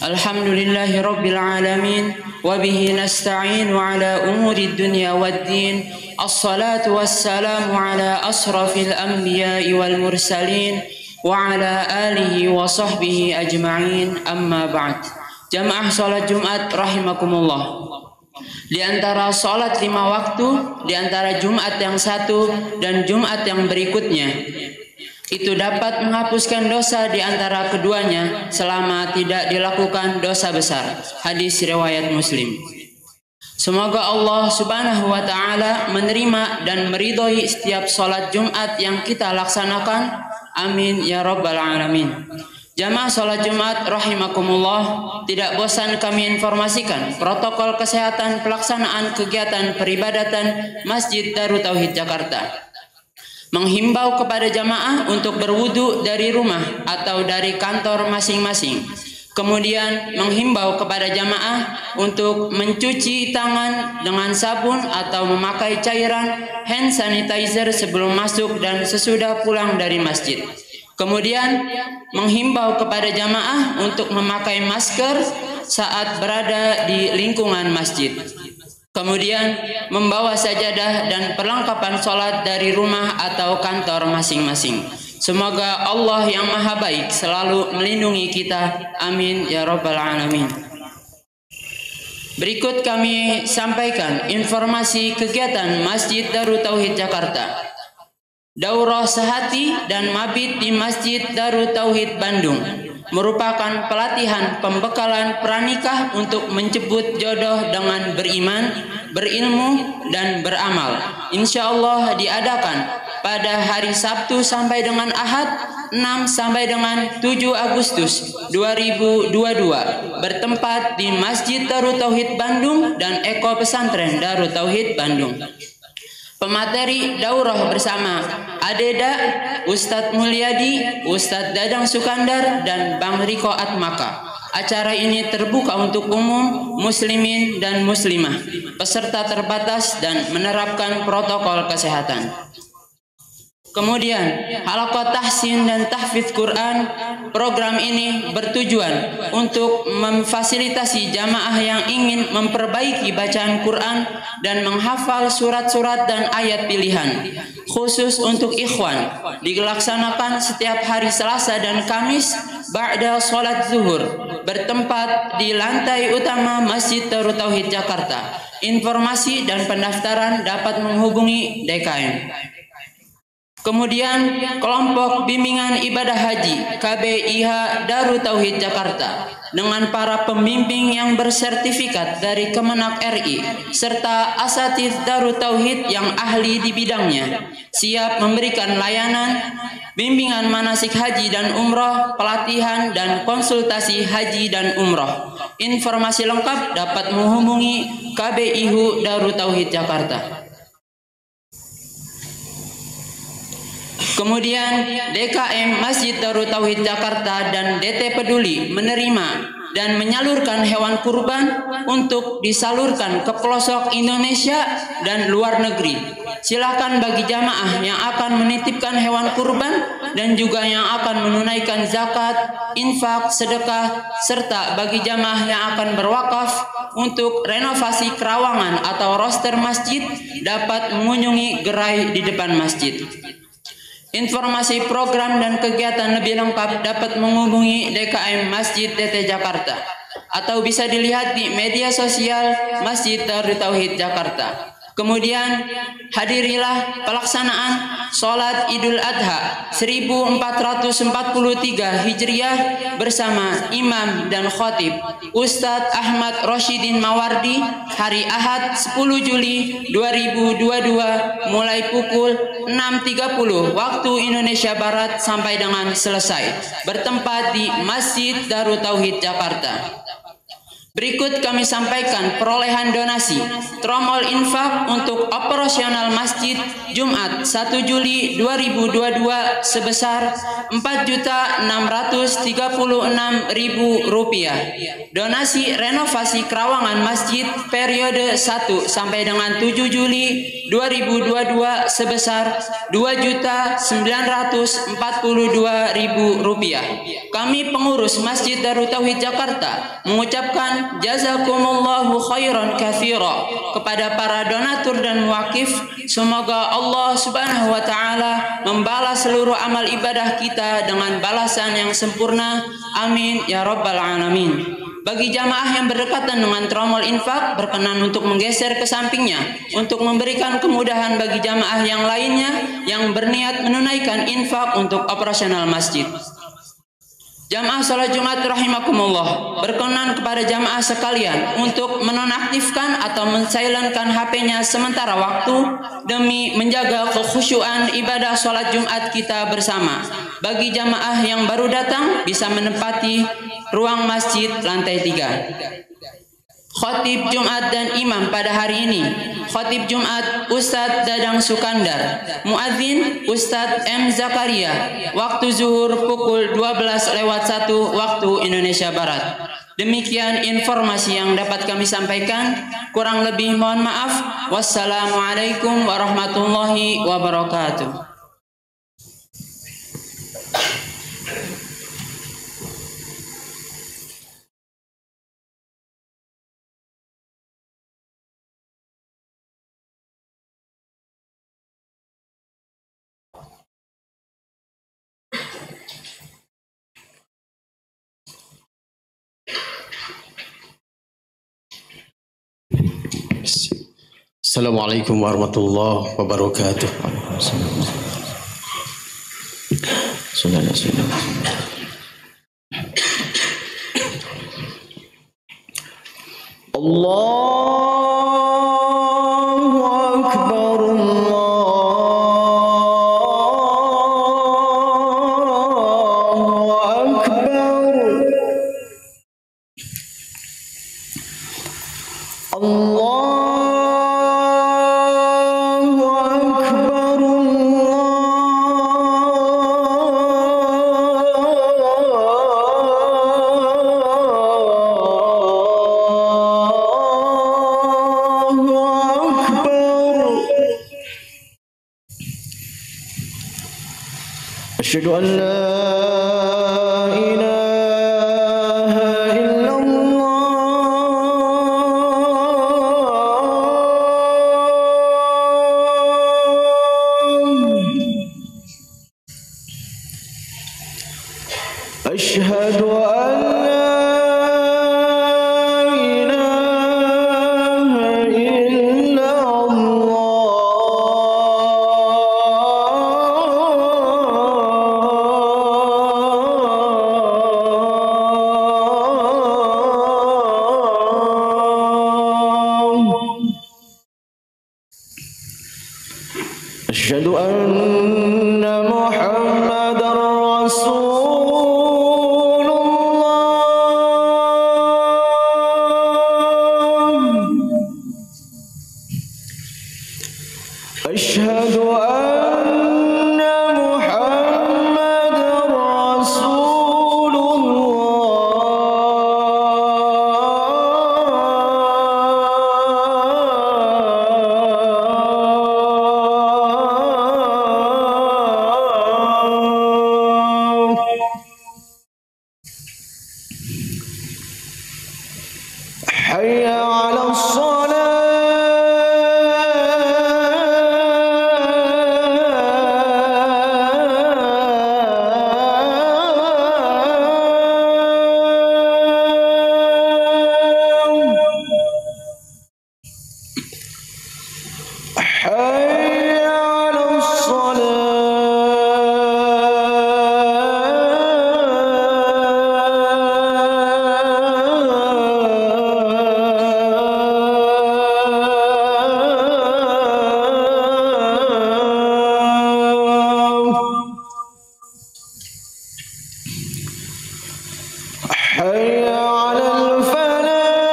Alhamdulillahi Rabbil Alamin. Wabihi nasta'inu ala umuri dunya waddin. Assalatu wassalamu ala asrafil anbiya'i wal mursalin wa ala alihi wa sahbihi ajma'in, amma ba'd. Jamaah salat Jumat rahimakumullah. Di antara salat 5 waktu, di antara Jumat yang satu dan Jumat yang berikutnya, itu dapat menghapuskan dosa di antara keduanya selama tidak dilakukan dosa besar. Hadis riwayat Muslim. Semoga Allah Subhanahu wa taala menerima dan meridhoi setiap salat Jumat yang kita laksanakan. Amin ya rabbal alamin. Jamaah salat Jumat rahimakumullah, tidak bosan kami informasikan protokol kesehatan pelaksanaan kegiatan peribadatan Masjid Darut Tauhid Jakarta. Menghimbau kepada jamaah untuk berwudu dari rumah atau dari kantor masing-masing. Kemudian menghimbau kepada jamaah untuk mencuci tangan dengan sabun atau memakai cairan hand sanitizer sebelum masuk dan sesudah pulang dari masjid. Kemudian menghimbau kepada jamaah untuk memakai masker saat berada di lingkungan masjid. Kemudian membawa sajadah dan perlengkapan sholat dari rumah atau kantor masing-masing. Semoga Allah yang maha baik selalu melindungi kita. Amin ya rabbal alamin. Berikut kami sampaikan informasi kegiatan Masjid Darut Tauhid Jakarta. Daurah sehati dan mabit di Masjid Darut Tauhid Bandung merupakan pelatihan pembekalan pranikah untuk menjemput jodoh dengan beriman, berilmu, dan beramal. Insya Allah diadakan pada hari Sabtu sampai dengan Ahad 6 sampai dengan 7 Agustus 2022 bertempat di Masjid Darut Tauhid Bandung dan Eko Pesantren Darut Tauhid Bandung. Pemateri daurah bersama Adeda, Ustadz Mulyadi, Ustadz Dadang Sukandar, dan Bang Riko Atmaka. Acara ini terbuka untuk umum, muslimin dan muslimah. Peserta terbatas dan menerapkan protokol kesehatan. Kemudian, halaqah tahsin dan tahfidz Quran. Program ini bertujuan untuk memfasilitasi jamaah yang ingin memperbaiki bacaan Quran dan menghafal surat-surat dan ayat pilihan. Khusus untuk ikhwan, dilaksanakan setiap hari Selasa dan Kamis ba'da sholat zuhur, bertempat di lantai utama Masjid Darut Tauhid Jakarta. Informasi dan pendaftaran dapat menghubungi DKM. Kemudian kelompok bimbingan ibadah haji KBIH Darut Tauhid Jakarta dengan para pembimbing yang bersertifikat dari Kemenak RI serta asatidz Darut Tauhid yang ahli di bidangnya siap memberikan layanan bimbingan manasik haji dan umroh, pelatihan dan konsultasi haji dan umroh. Informasi lengkap dapat menghubungi KBIH Darut Tauhid Jakarta. Kemudian DKM Masjid Darut Tauhid Jakarta dan DT Peduli menerima dan menyalurkan hewan kurban untuk disalurkan ke pelosok Indonesia dan luar negeri. Silakan bagi jamaah yang akan menitipkan hewan kurban dan juga yang akan menunaikan zakat, infak, sedekah, serta bagi jamaah yang akan berwakaf untuk renovasi kerawangan atau roster masjid dapat mengunjungi gerai di depan masjid. Informasi program dan kegiatan lebih lengkap dapat menghubungi DKM Masjid DT Jakarta atau bisa dilihat di media sosial Masjid Darut Tauhid Jakarta. Kemudian hadirilah pelaksanaan sholat Idul Adha 1443 Hijriah bersama imam dan khatib Ustadz Ahmad Roshidin Mawardi hari Ahad 10 Juli 2022 mulai pukul 6.30 waktu Indonesia Barat sampai dengan selesai bertempat di Masjid Darut Tauhid Jakarta. Berikut kami sampaikan perolehan donasi tromol infak untuk operasional masjid Jumat 1 Juli 2022 sebesar Rp4.636.000. Donasi renovasi kerawangan masjid periode 1 sampai dengan 7 Juli 2022 sebesar Rp2.942.000. Kami pengurus Masjid Darut Tauhid Jakarta mengucapkan jazakumullahu khairan katsira kepada para donatur dan muwakif. Semoga Allah Subhanahu wa taala membalas seluruh amal ibadah kita dengan balasan yang sempurna. Amin ya rabbal alamin. Bagi jamaah yang berdekatan dengan tromol infak, berkenan untuk menggeser ke sampingnya untuk memberikan kemudahan bagi jamaah yang lainnya yang berniat menunaikan infak untuk operasional masjid. Jamaah salat Jumat rahimakumullah, berkenan kepada jamaah sekalian untuk menonaktifkan atau mensilenkan HP-nya sementara waktu demi menjaga kekhusyuan ibadah salat Jumat kita bersama. Bagi jamaah yang baru datang bisa menempati ruang masjid lantai 3. Khatib Jumat dan imam pada hari ini: Khatib Jumat Ustadz Dadang Sukandar, Muadzin Ustadz M. Zakaria. Waktu zuhur pukul 12:01 waktu Indonesia Barat. Demikian informasi yang dapat kami sampaikan. Kurang lebih mohon maaf. Wassalamualaikum warahmatullahi wabarakatuh. Assalamualaikum warahmatullahi wabarakatuh. Allahu Akbar, Allahu Akbar, Allah. Asyhadu an la ilaha illallah. Asyhadu an Asyhadu anna Muhammadar Rasulullah. Asyhadu anna Muhammadar Hayya 'alas shalah. Hayya 'alas shalah. Hayya 'alal falah.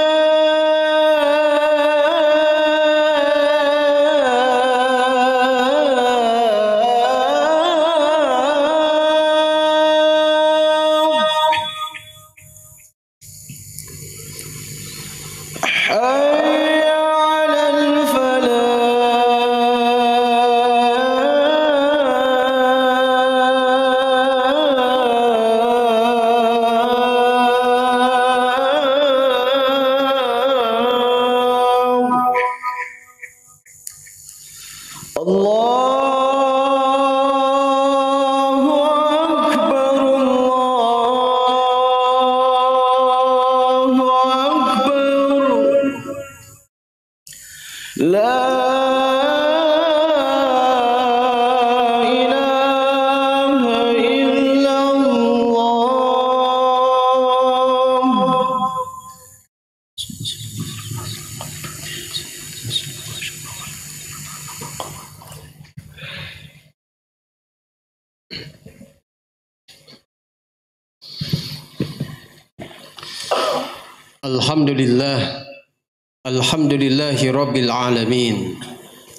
حي على الفلاح الله أكبر الله أكبر لا إله إلا الله. Alhamdulillahi Rabbil Alamin.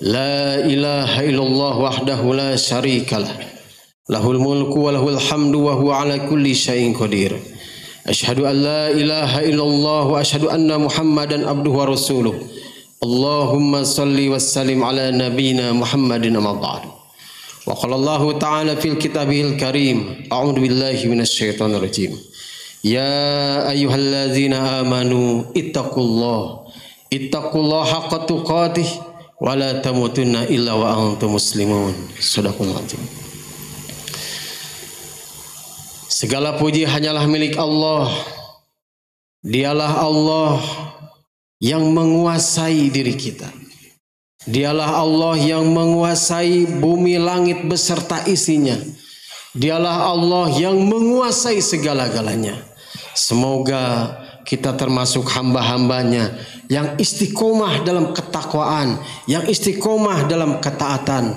La ilaha illallah wahdahu la syarikalah. Lahul mulku wa lahul hamdu wa huwa ala kulli syai'in qadir. Asyhadu an la ilaha illallah wa asyhadu anna Muhammadan abduhu wa rasuluh. Allahumma salli wa sallim ala nabiyyina Muhammadin amma ba'du. Wa qala Allah ta'ala fil kitabihil karim. A'udzu billahi minasyaitonir rajim. Ya ayyuhalladzina amanu ittaqullah haqqa tuqatih wa la tamutunna illa wa antum muslimun. Shadaqallahu azim. Segala puji hanyalah milik Allah. Dialah Allah yang menguasai diri kita. Dialah Allah yang menguasai bumi langit beserta isinya. Dialah Allah yang menguasai segala-galanya. Semoga kita termasuk hamba-hambanya yang istiqomah dalam ketakwaan, yang istiqomah dalam ketaatan,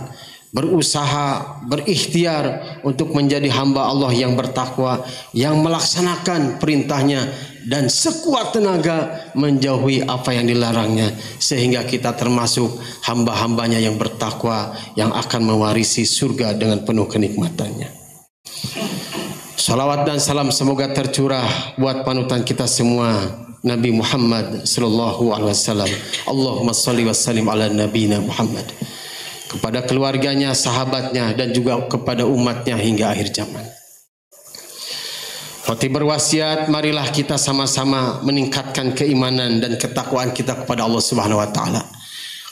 berusaha, berikhtiar untuk menjadi hamba Allah yang bertakwa, yang melaksanakan perintahnya dan sekuat tenaga menjauhi apa yang dilarangnya, sehingga kita termasuk hamba-hambanya yang bertakwa, yang akan mewarisi surga dengan penuh kenikmatannya. Salawat dan salam semoga tercurah buat panutan kita semua, Nabi Muhammad sallallahu alaihi wasallam. Allahumma shalli wa sallim ala nabiyina Muhammad. Kepada keluarganya, sahabatnya dan juga kepada umatnya hingga akhir zaman. Khatib berwasiat, marilah kita sama-sama meningkatkan keimanan dan ketakwaan kita kepada Allah Subhanahu wa taala.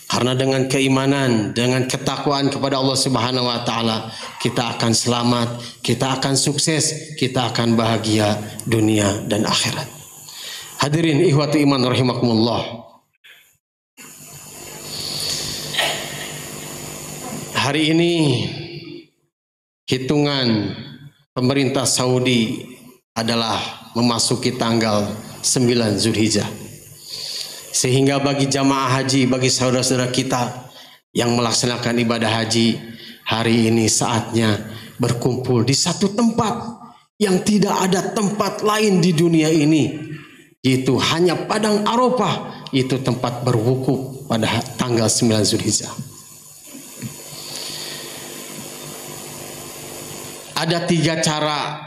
Karena dengan keimanan, dengan ketakwaan kepada Allah Subhanahu wa taala, kita akan selamat, kita akan sukses, kita akan bahagia dunia dan akhirat. Hadirin ikhwati iman rahimakumullah. Hari ini hitungan pemerintah Saudi adalah memasuki tanggal 9 Zulhijjah. Sehingga bagi jamaah haji, bagi saudara-saudara kita yang melaksanakan ibadah haji, hari ini saatnya berkumpul di satu tempat yang tidak ada tempat lain di dunia ini, yaitu hanya Padang Arafah, itu tempat berwukuf pada tanggal 9 Zulhijjah. Ada 3 cara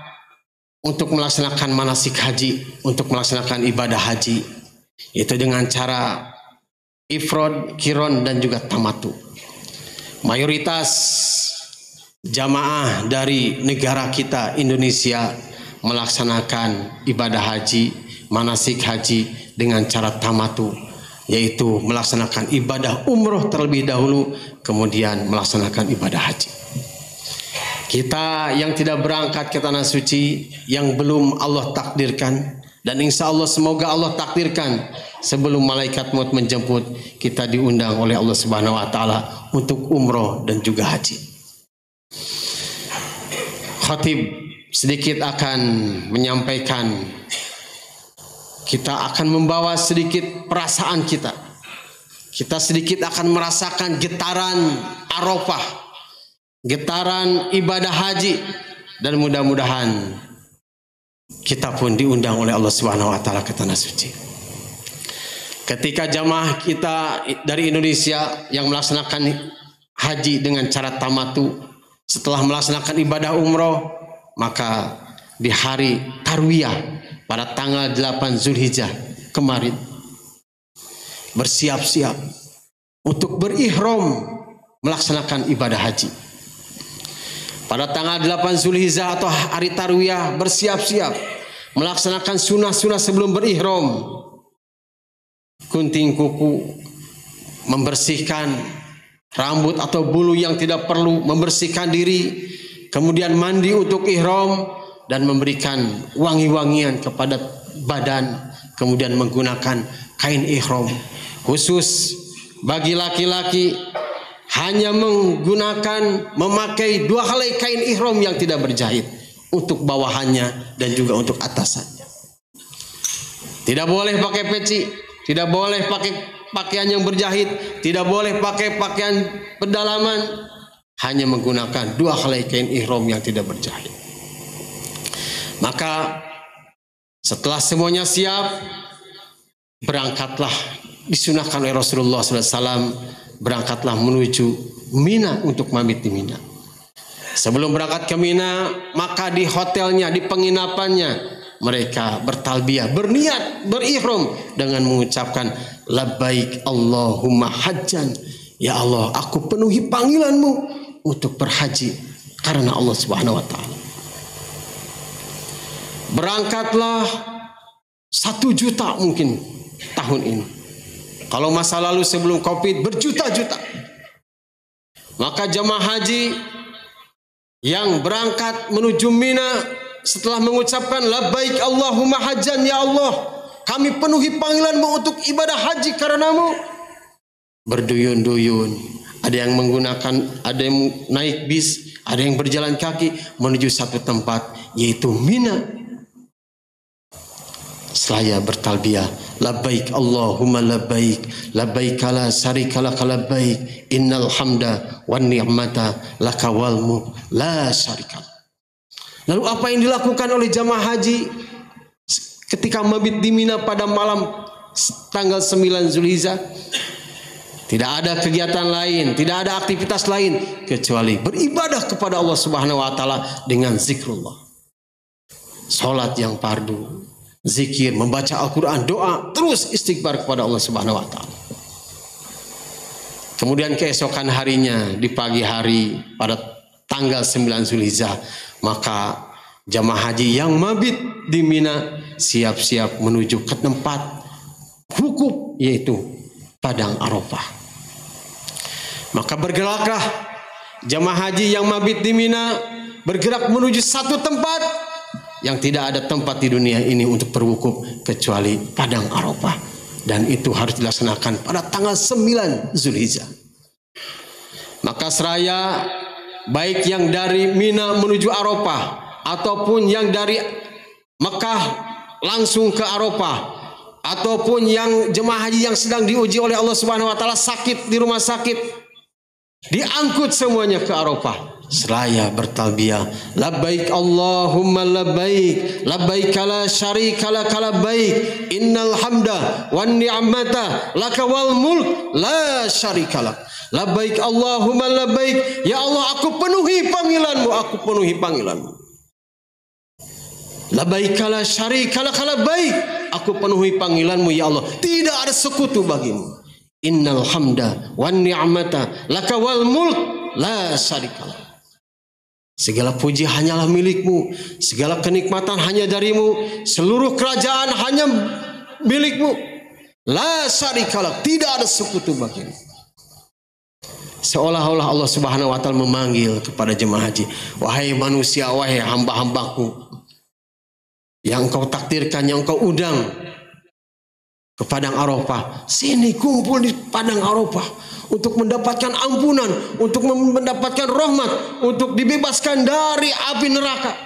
untuk melaksanakan manasik haji, untuk melaksanakan ibadah haji. Itu dengan cara ifrad, qiron dan juga tamatu. Mayoritas jamaah dari negara kita Indonesia melaksanakan ibadah haji, manasik haji dengan cara tamatu, yaitu melaksanakan ibadah umroh terlebih dahulu, kemudian melaksanakan ibadah haji. Kita yang tidak berangkat ke tanah suci, yang belum Allah takdirkan, dan insya Allah semoga Allah takdirkan sebelum malaikat maut menjemput, kita diundang oleh Allah Subhanahu wa taala untuk umroh dan juga haji. Khatib sedikit akan menyampaikan, kita akan membawa sedikit perasaan kita. Kita sedikit akan merasakan getaran Arafah, getaran ibadah haji, dan mudah-mudahan kita pun diundang oleh Allah Subhanahu wa taala ke tanah suci. Ketika jamaah kita dari Indonesia yang melaksanakan haji dengan cara tamatu, setelah melaksanakan ibadah umroh, maka di hari Tarwiyah pada tanggal 8 Zulhijjah kemarin, bersiap-siap untuk berihram melaksanakan ibadah haji. Pada tanggal 8 Zulhijjah atau hari Tarwiyah bersiap-siap melaksanakan sunnah-sunnah sebelum berihram. Gunting kuku, membersihkan rambut atau bulu yang tidak perlu, membersihkan diri, kemudian mandi untuk ihram dan memberikan wangi-wangian kepada badan, kemudian menggunakan kain ihram. Khusus bagi laki-laki hanya memakai 2 helai kain ihram yang tidak berjahit untuk bawahannya dan juga untuk atasannya. Tidak boleh pakai peci, tidak boleh pakai pakaian yang berjahit, tidak boleh pakai pakaian pedalaman, hanya menggunakan 2 helai kain ihram yang tidak berjahit. Maka setelah semuanya siap, berangkatlah, disunahkan oleh Rasulullah SAW, berangkatlah menuju Mina untuk mabit di Mina. Sebelum berangkat ke Mina, maka di hotelnya, di penginapannya, mereka bertalbiyah, berniat, berihram dengan mengucapkan labbaik Allahumma hajjan. Ya Allah, aku penuhi panggilanmu untuk berhaji karena Allah Subhanahu wa taala. Berangkatlah 1 juta mungkin tahun ini. Kalau masa lalu sebelum Covid berjuta-juta. Maka jamaah haji yang berangkat menuju Mina setelah mengucapkan labbaik Allahumma hajjan, ya Allah, kami penuhi panggilanmu untuk ibadah haji karenamu, berduyun-duyun. Ada yang menggunakan, ada yang naik bis, ada yang berjalan kaki menuju satu tempat, yaitu Mina. Seraya bertalbiyah, labbaik Allahumma labbaik, labbaik la syarika lak labbaik, innal hamda wan ni'mata laka wal mulk la syarika. Lalu apa yang dilakukan oleh jamaah haji ketika mabit di Mina pada malam tanggal 9 Zulhijjah? Tidak ada kegiatan lain, tidak ada aktivitas lain kecuali beribadah kepada Allah Subhanahu wa taala dengan zikrullah. Salat yang fardu, zikir, membaca Al-Quran, doa, terus istighfar kepada Allah Subhanahu wa taala. Kemudian keesokan harinya di pagi hari pada tanggal 9 Zulhijjah, maka jamaah haji yang mabit di Mina siap-siap menuju ke tempat wukuf, yaitu Padang Arafah. Maka bergeraklah jamaah haji yang mabit di Mina, bergerak menuju satu tempat yang tidak ada tempat di dunia ini untuk berwukuf kecuali Padang Arafah, dan itu harus dilaksanakan pada tanggal 9 Zulhijjah. Maka seraya baik yang dari Mina menuju Arafah ataupun yang dari Mekah langsung ke Arafah, ataupun yang jemaah haji yang sedang diuji oleh Allah Subhanahu wa taala sakit di rumah sakit, diangkut semuanya ke Arafah. Seraya bertalbiyah, labbaik Allahumma labbaik, labbaik la syarika lak labbaik, innal hamda wan ni'mata laka wal mulk la syarika lak. Labbaik Allahumma labbaik, ya Allah, aku penuhi panggilanmu, aku penuhi panggilanmu. Labbaik la syarika lak labbaik, aku penuhi panggilanmu ya Allah, tidak ada sekutu bagimu. Innal hamda wan ni'mata laka wal mulk la syarika lak. Segala puji hanyalah milikmu, segala kenikmatan hanya darimu, seluruh kerajaan hanya milikmu. La syarikalak, tidak ada sekutu bagimu. Seolah-olah Allah Subhanahu wa taala memanggil kepada jemaah haji, wahai manusia, wahai hamba-hambaku yang engkau takdirkan, yang engkau undang ke Padang Arafah, sini kumpul di Padang Arafah untuk mendapatkan ampunan, untuk mendapatkan rahmat, untuk dibebaskan dari api neraka,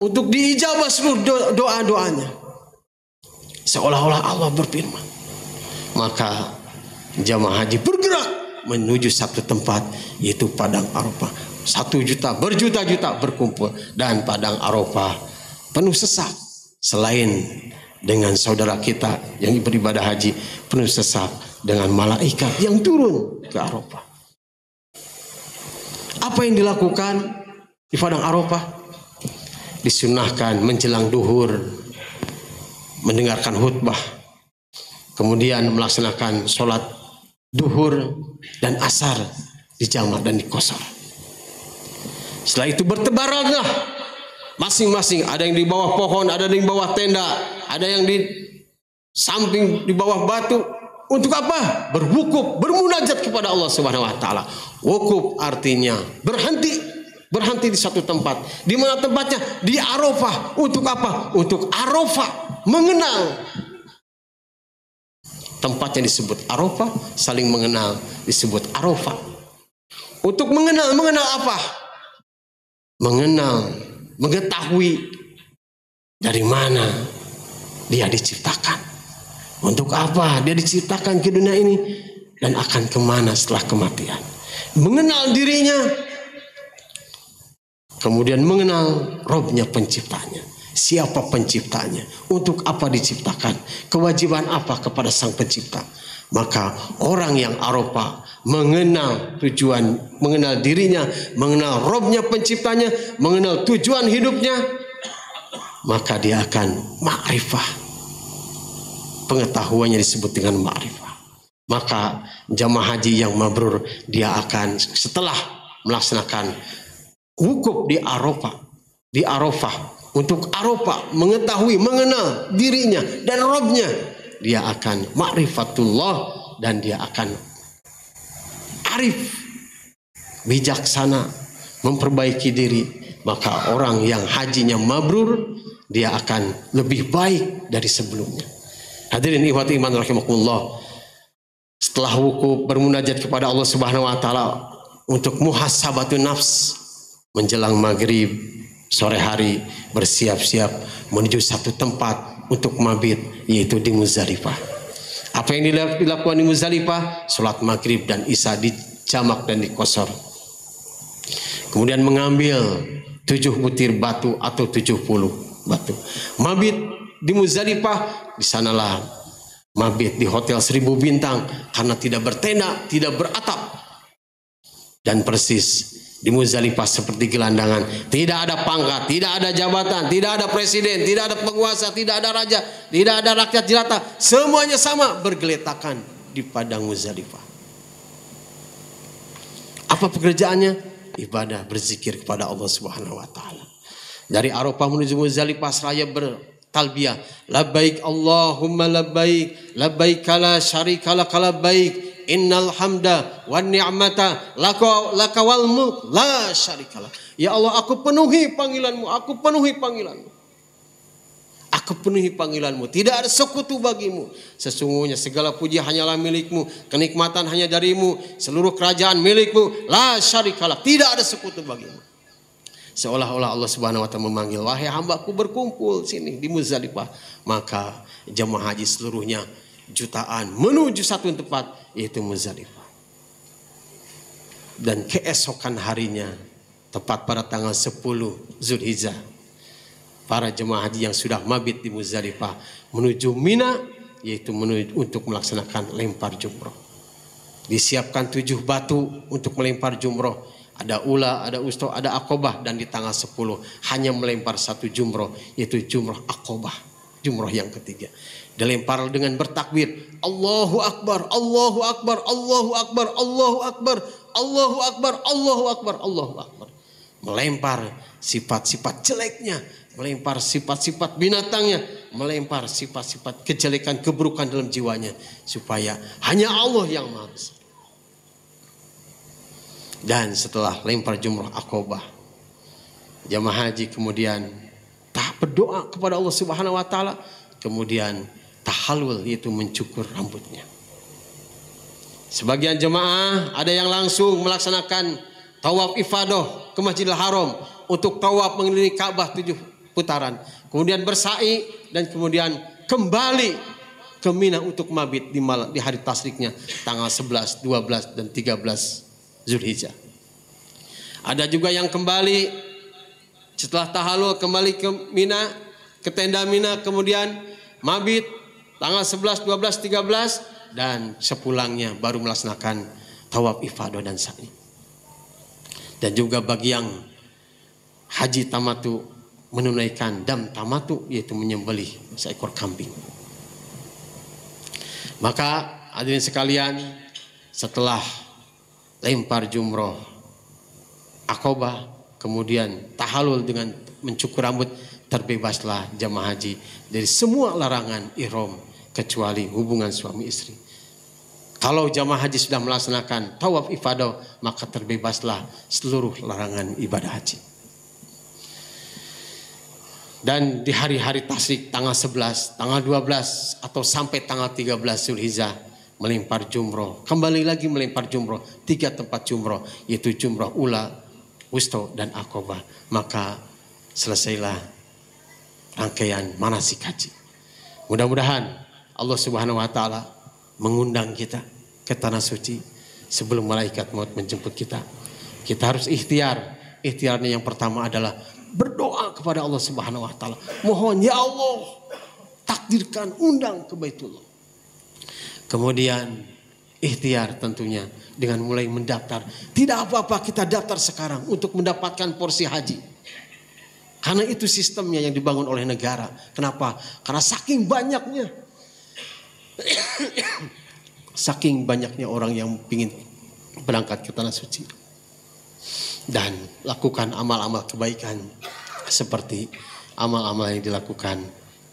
untuk diijabah seluruh doa-doanya. Seolah-olah Allah berfirman. Maka jamaah haji bergerak menuju satu tempat, yaitu Padang Arafah. 1 juta, berjuta-juta berkumpul, dan Padang Arafah penuh sesak. Selain dengan saudara kita yang beribadah haji, penuh sesak dengan malaikat yang turun ke Arafah. Apa yang dilakukan di Padang Arafah? Disunahkan menjelang duhur mendengarkan khutbah, Kemudian melaksanakan sholat duhur dan asar di jamak dan di qasar. Setelah itu bertebaranlah masing-masing, ada yang di bawah pohon, ada yang di bawah tenda, ada yang di samping di bawah batu. Untuk apa? Berwukuf, bermunajat kepada Allah Subhanahu wa taala. Wukuf artinya berhenti di satu tempat. Di mana tempatnya? Di Arafah. Untuk apa? Untuk Arafah, mengenal. Tempatnya disebut Arafah, saling mengenal disebut Arafah. Untuk mengenal apa? Mengenal, mengetahui dari mana dia diciptakan. Untuk apa dia diciptakan ke dunia ini dan akan kemana setelah kematian. Mengenal dirinya, kemudian mengenal Robnya penciptanya. Siapa penciptanya, untuk apa diciptakan, kewajiban apa kepada sang pencipta. Maka orang yang Arafah mengenal tujuan, mengenal dirinya, mengenal Robnya penciptanya, mengenal tujuan hidupnya, maka dia akan ma'rifah. Pengetahuannya disebut dengan ma'rifah. Maka jamaah haji yang mabrur, dia akan setelah melaksanakan wukuf di Arafah, untuk Arafah mengetahui, mengenal dirinya dan Robnya, dia akan ma'rifatullah dan dia akan arif, bijaksana, memperbaiki diri. Maka orang yang hajinya mabrur, dia akan lebih baik dari sebelumnya. Hadirin ikhwati iman rahimakumullah. Setelah wukuf bermunajat kepada Allah Subhanahu wa taala untuk muhasabatun nafs, menjelang maghrib sore hari bersiap-siap menuju satu tempat untuk mabit, yaitu di Muzdalifah. Apa yang dilakukan di Muzdalifah? Salat maghrib dan isya di jamak dan di qasar. Kemudian mengambil 7 butir batu atau 70 batu. Mabit di Muzdalifah, di sanalah mabit di hotel 1000 bintang karena tidak bertenda, tidak beratap. Dan persis di Muzdalifah seperti gelandangan, tidak ada pangkat, tidak ada jabatan, tidak ada presiden, tidak ada penguasa, tidak ada raja, tidak ada rakyat jelata, semuanya sama bergeletakan di padang Muzdalifah. Apa pekerjaannya? Ibadah, berzikir kepada Allah Subhanahu wa taala. Dari Arafah menuju Muzdalifah seraya talbiyah, labbaik Allahumma labbaik, labbaik la syarika lak labbaik, innal hamda wan ni'mata laka wal mulk la syarika lak. Ya Allah, aku penuhi panggilanmu, aku penuhi panggilanmu, aku penuhi panggilanmu, tidak ada sekutu bagimu. Sesungguhnya segala puji hanyalah milikmu, kenikmatan hanya darimu, seluruh kerajaan milikmu, la syarika lak, tidak ada sekutu bagimu. Seolah-olah Allah Subhanahu wa taala memanggil, wahai hambaku, berkumpul sini di Muzdalifah. Maka jemaah haji seluruhnya jutaan menuju satu tempat, yaitu Muzdalifah. Dan keesokan harinya, tepat pada tanggal 10 Zulhijjah, para jemaah haji yang sudah mabit di Muzdalifah menuju Mina, yaitu untuk melaksanakan lempar jumroh. Disiapkan 7 batu untuk melempar jumroh. Ada ula, ada usto, ada akobah, dan di tanggal 10 hanya melempar 1 jumroh, yaitu jumroh akobah, jumroh yang ketiga. Dilempar dengan bertakbir, Allahu Akbar, Allahu Akbar, Allahu Akbar, Allahu Akbar, Allahu Akbar, Allahu Akbar, Allahu Akbar. Melempar sifat-sifat jeleknya, melempar sifat-sifat binatangnya, melempar sifat-sifat kejelekan, keburukan dalam jiwanya, supaya hanya Allah yang Maha Besar. Dan setelah lempar jumrah akobah, jamaah haji kemudian berdoa kepada Allah Subhanahu wa taala, kemudian tahallul, yaitu mencukur rambutnya. Sebagian jemaah ada yang langsung melaksanakan tawaf ifadah ke Masjidil Haram untuk tawaf mengelilingi Ka'bah 7 putaran, kemudian bersa'i dan kemudian kembali ke Mina untuk mabit di hari tasriknya tanggal 11, 12 dan 13 Zulhijjah. Ada juga yang kembali setelah tahallul kembali ke Mina, ke tenda Mina, kemudian mabit tanggal 11, 12, 13 dan sepulangnya baru melaksanakan tawaf ifadah dan sa'i. Dan juga bagi yang haji tamatu menunaikan dam tamatu, yaitu menyembelih seekor kambing. Maka hadirin sekalian, setelah lempar jumroh Aqabah, kemudian tahalul dengan mencukur rambut, terbebaslah jamaah haji dari semua larangan ihram kecuali hubungan suami istri. Kalau jamaah haji sudah melaksanakan tawaf ifadah, maka terbebaslah seluruh larangan ibadah haji. Dan di hari-hari tasyrik tanggal 11, tanggal 12 atau sampai tanggal 13 Zulhijjah melempar jumroh, kembali lagi melempar jumroh, 3 tempat jumroh, yaitu jumroh ula, wusta dan Aqabah. Maka selesailah rangkaian manasik haji. Mudah-mudahan Allah Subhanahu wa taala mengundang kita ke tanah suci sebelum malaikat maut menjemput kita. Kita harus ikhtiar. Ikhtiarnya yang pertama adalah berdoa kepada Allah Subhanahu wa taala. Mohon ya Allah, takdirkan undang ke Baitullah. Kemudian ikhtiar tentunya dengan mulai mendaftar. Tidak apa-apa kita daftar sekarang untuk mendapatkan porsi haji. Karena itu sistemnya yang dibangun oleh negara. Kenapa? Karena saking banyaknya. Saking banyaknya orang yang ingin berangkat ke tanah suci. Dan lakukan amal-amal kebaikan seperti amal-amal yang dilakukan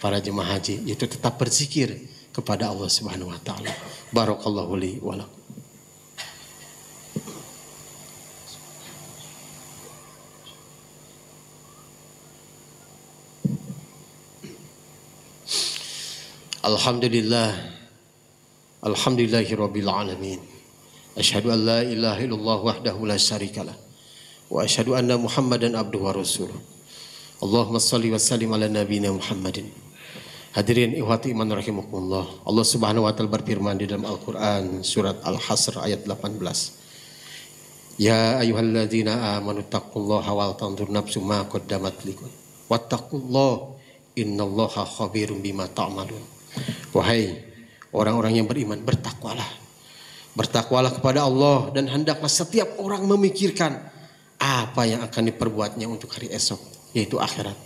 para jemaah haji, yaitu tetap berzikir kepada Allah Subhanahu wa taala. Barakallahu li wa lakum. Alhamdulillah. Alhamdulillahirabbil alamin. Asyhadu an la ilaha illallah wahdahu la syarikalah. Wa asyhadu anna Muhammadan abduhu wa rasuluh. Allahumma shalli wa sallim ala nabiyyina Muhammadin. Hadirin ikhwati iman rahimakumullah. Allah Subhanahu wa taala berfirman di dalam Al-Qur'an surat Al-Hasr ayat 18. Ya ayyuhalladzina amanu taqullaha wal tanzur nafsum ma qaddamat lighad. Wattaqullaha innallaha khabirum bima ta'malun. Wahai orang-orang yang beriman, bertakwalah. Bertakwalah kepada Allah dan hendaklah setiap orang memikirkan apa yang akan diperbuatnya untuk hari esok, yaitu akhirat.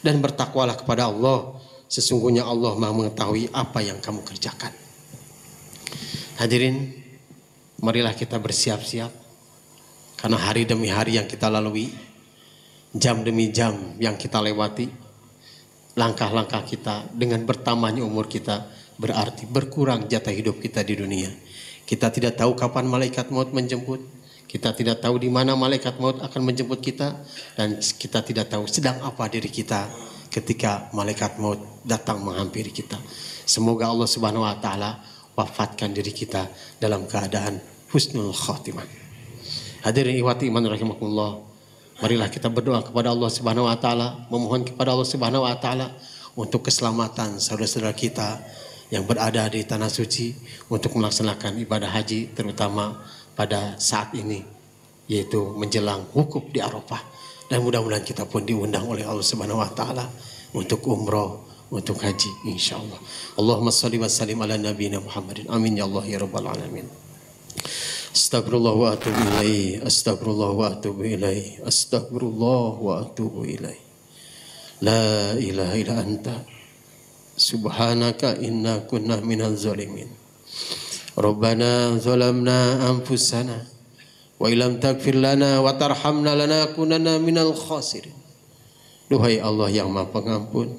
Dan bertakwalah kepada Allah, sesungguhnya Allah Maha mengetahui apa yang kamu kerjakan. Hadirin, marilah kita bersiap-siap karena hari demi hari yang kita lalui, jam demi jam yang kita lewati, langkah-langkah kita dengan bertambahnya umur kita berarti berkurang jatah hidup kita di dunia. Kita tidak tahu kapan malaikat maut menjemput. Kita tidak tahu di mana malaikat maut akan menjemput kita. Dan kita tidak tahu sedang apa diri kita ketika malaikat maut datang menghampiri kita. Semoga Allah Subhanahu wa taala wafatkan diri kita dalam keadaan husnul khatimah. Hadirin ikhwati iman rahimakumullah. Marilah kita berdoa kepada Allah Subhanahu wa taala, memohon kepada Allah Subhanahu wa taala untuk keselamatan saudara-saudara kita yang berada di tanah suci untuk melaksanakan ibadah haji, terutama pada saat ini, yaitu menjelang wukuf di Arafah. Dan mudah-mudahan kita pun diundang oleh Allah Subhanahu wa taala untuk umroh, untuk haji insyaallah. Allahumma shalli wa sallim ala nabiyyina Muhammadin. Amin ya Allah ya rabbal alamin. Astagfirullah wa atubu ilaih. Astagfirullah wa atubu ilaih. Astagfirullah wa atubu ilaih. La ilaha illa anta subhanaka inna kunna minal zalimin. Rabbana zalamna anfusana wa illam taghfir lana wa tarhamna lanakunanna minal khasirin. Duhai Allah yang Maha Pengampun,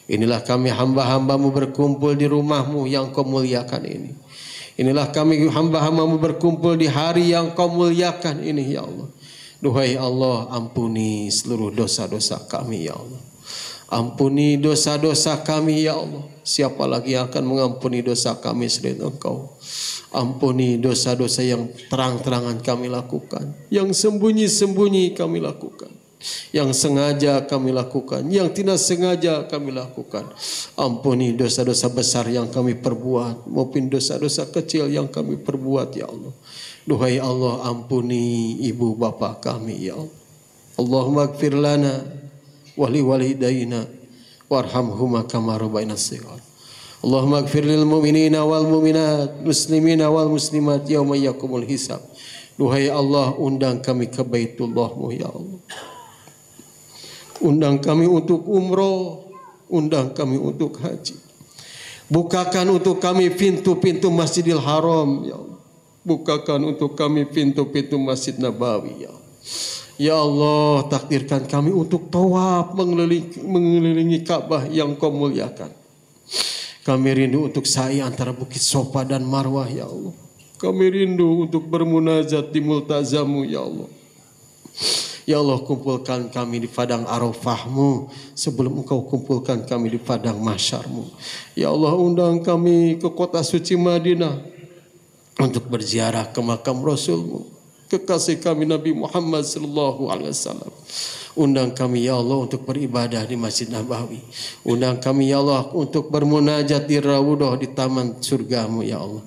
inilah kami hamba-hambamu berkumpul di rumahmu yang kau muliakan ini. Inilah kami hamba-hambamu berkumpul di hari yang kau muliakan ini ya Allah. Duhai Allah, ampuni seluruh dosa-dosa kami ya Allah. Ampuni dosa-dosa kami ya Allah. Siapa lagi yang akan mengampuni dosa kami selain Engkau? Ampuni dosa-dosa yang terang-terangan kami lakukan, yang sembunyi-sembunyi kami lakukan, yang sengaja kami lakukan, yang tidak sengaja kami lakukan. Ampuni dosa-dosa besar yang kami perbuat maupun dosa-dosa kecil yang kami perbuat ya Allah. Duhai Allah, ampuni ibu bapa kami ya Allah. Allahumma ighfir lana wali walidayna warhamhuma kama rabbayana shighar. Allahumma ighfir lil mu'minina wal mu'minat, muslimina wal muslimat yauma yaqumul hisab. Duhai Allah, undang kami ke Baitullah-Mu ya Allah. Undang kami untuk umroh, undang kami untuk haji. Bukakan untuk kami pintu-pintu Masjidil Haram, ya Allah. Bukakan untuk kami pintu-pintu Masjid Nabawi, ya Allah. Ya Allah, takdirkan kami untuk tawaf mengelilingi Ka'bah yang Kau muliakan. Kami rindu untuk sa'i antara Bukit Sofa dan Marwah, ya Allah. Kami rindu untuk bermunajat di multazamu, ya Allah. Ya Allah, kumpulkan kami di padang Arafah-Mu sebelum Engkau kumpulkan kami di padang mahsyar-Mu. Ya Allah, undang kami ke kota suci Madinah untuk berziarah ke makam Rasul-Mu, kekasih kami Nabi Muhammad sallallahu alaihi wasallam. Undang kami ya Allah untuk beribadah di Masjid Nabawi. Undang kami ya Allah untuk bermunajat di Raudhah di taman surgamu ya Allah.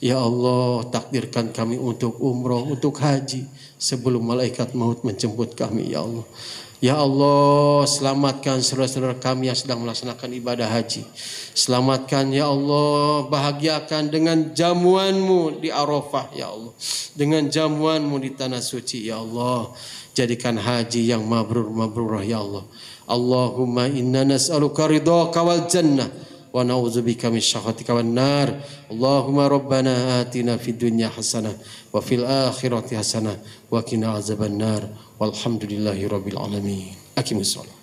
Ya Allah, takdirkan kami untuk umroh, untuk haji sebelum malaikat maut menjemput kami ya Allah. Ya Allah, selamatkan saudara-saudara kami yang sedang melaksanakan ibadah haji. Selamatkan ya Allah, bahagiakan dengan jamuan-Mu di Arafah ya Allah. Dengan jamuan-Mu di tanah suci ya Allah. Jadikan haji yang mabrur ya Allah. Allahumma inna nas'aluka ridhaka wal jannah wa na'udzubika min syakhatika wan nar. Allahumma rabbana atina fid dunya hasanah wa fil akhirati hasanah wa qina azaban nar. Walhamdulillahi rabbil alamin. Aqimus shalah.